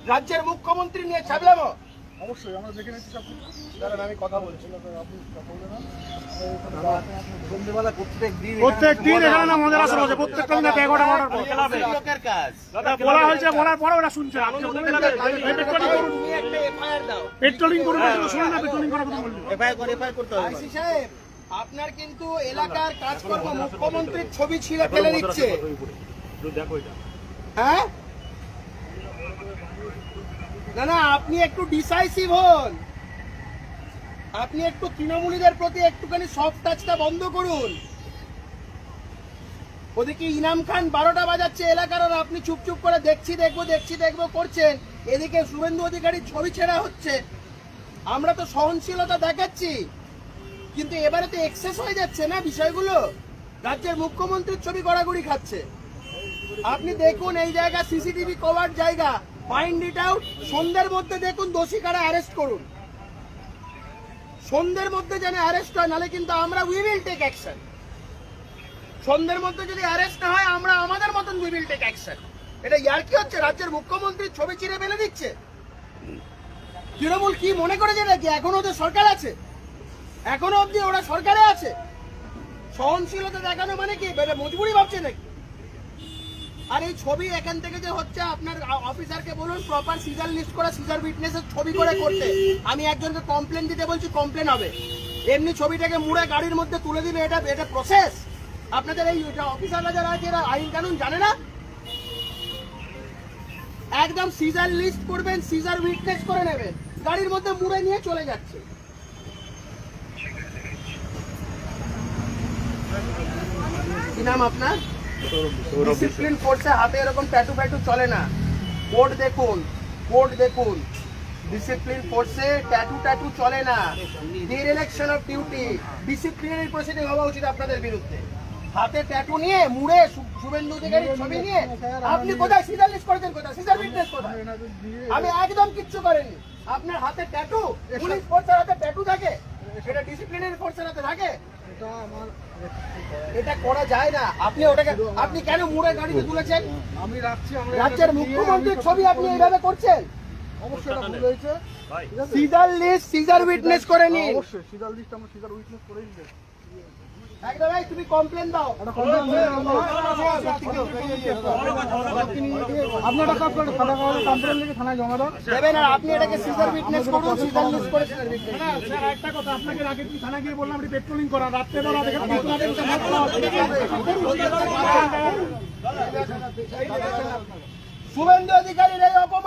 রাজ্যের মুখ্যমন্ত্রী নিয়ে ছাবলামো? অবশ্যই আমরা দেখে নিচ্ছি সব কিছু। দাঁড়ান, আমি কথা বলছি। আপনি কথা বলে না সন্ধ্যেবেলা প্রত্যেক দিন এখানে না মদের আসর হচ্ছে, প্রত্যেকটা দিন 11টা 12টার পর লোকের কাজ। বলা হয়েছে, বলার পরে ওরা শুনছে না। পেট্রোলিং করুন, শুনে না পেট্রোলিং করার কথা বললো। এফআইআর করতে হবে। আইসি সাহেব, আপনার কিন্তু এলাকার কাজকর্ম মুখ্যমন্ত্রীর ছবি ছিঁড়ে ফেলে দিচ্ছে। হ্যাঁ, না না, আপনি একটু ডিসাইসিভ হন। আপনি একটু তৃণমূলীদের প্রতি একটুখানি সফট টাচটা বন্ধ করুন। ওদিকে ইনাম খান 12টা বাজাচ্ছে এলাকার, আর আপনি চুপচুপ করে দেখছি দেখবো করছেন। এদিকে শুভেন্দু অধিকারীর ছবি ছেঁড়া হচ্ছে। আমরা তো সহনশীলতা দেখাচ্ছি, কিন্তু এবারে তো এক্সেস হয়ে যাচ্ছে না বিষয়গুলো। রাজ্যের মুখ্যমন্ত্রীর ছবি গড়াগড়ি খাচ্ছে। আপনি দেখুন, এই জায়গা সিসিটিভি কভার জায়গা, ফাইন্ড ইট আউট। সন্ধ্যের মধ্যে দেখুন দোষী কারা অ্যারেস্ট করুন। সন্ধ্যের মধ্যে যেন অ্যারেস্ট হয়, নাহলে কিন্তু আমরা উই উইল টেক অ্যাকশন। সন্ধ্যের মধ্যে যদি অ্যারেস্ট না হয়, আমরা আমাদের মতন উই উইল টেক অ্যাকশন। এটা ইয়ার কি হচ্ছে? রাজ্যের মুখ্যমন্ত্রীর ছবি চিরে ফেলে দিচ্ছে। তৃণমূল কি মনে করেছে নাকি এখনো ওদের সরকার আছে? এখনো অব্দি ওরা সরকারে আছে। সহনশীলতা দেখানো মানে কি মজবুরি ভাবছে নাকি? আর এই ছবি এখান থেকে যে হচ্ছে, আপনার অফিসারকে বলুন প্রপার সিজার লিস্ট করে, সিজার উইটনেসের ছবি করে করতে। আমি একজনকে কমপ্লেন দিতে বলছি, কমপ্লেন হবে। এমনি ছবিটাকে মুড়ে গাড়ির মধ্যে তুলে দিলে এটা প্রসেস? আপনাদের এই অফিসাররা যারা আছে এরা আইন কানুন জানে না? একদম সিজার লিস্ট করবেন, সিজার উইটনেস করে নেবেন, গাড়ির মধ্যে মুড়ে নিয়ে চলে যাচ্ছে। কি নাম আপনার? ডিসিপ্লিন ফোর্সে হাতে এরকম ট্যাটু ফ্যাটু চলে না। কোড দেখুন। ডিসিপ্লিন ফোর্সে ট্যাটু চলে না। Direction of duty, disciplinary proceeding হওয়া উচিত আপনাদের বিরুদ্ধে। হাতে ট্যাটু নিয়ে মুড়ে শুভেন্দু অধিকারীর ছবি নিয়ে আপনি কোথায় সিজার লিস্ট করেছেন? কোথায় সিজার উইটনেস? কোথায়? আমি একদম কিচ্ছু করেনি। আপনার হাতে ট্যাটু, পুলিশ ফোর্সের হাতে ট্যাটু থাকে, সেটা ডিসিপ্লিনারি ফোর্সের হাতে থাকে? এটা করা যায় না। আপনি কেন মুড়ে গাড়িতে তুলেছেন? আমি রাখছি। রাজ্যের মুখ্যমন্ত্রীর ছবি আপনি এইভাবে করছেন? অবশ্যই এটা ভুল হয়েছে। সিজার লিস্ট, সিজার উইটনেস করে নিন। অবশ্যই সিজার লিস্ট আমরা সিজার উইটনেস করে নিতে। একদম ভাই, তুমি কমপ্লেন দাও। আপনারা কাজ করে কমপ্লেন লিখে থানায় জমা দাও। দেবেন, আর আপনি এটাকে সিজার উইটনেস করুন, সিজার লিস্ট করে সিজার উইটনেস। স্যার একটা কথা, আপনাকে আগে কি থানা গিয়ে বললাম পেট্রোলিং করা, রাত্রেবেলা দেখে শুভেন্দু অধিকারীর এই অপমান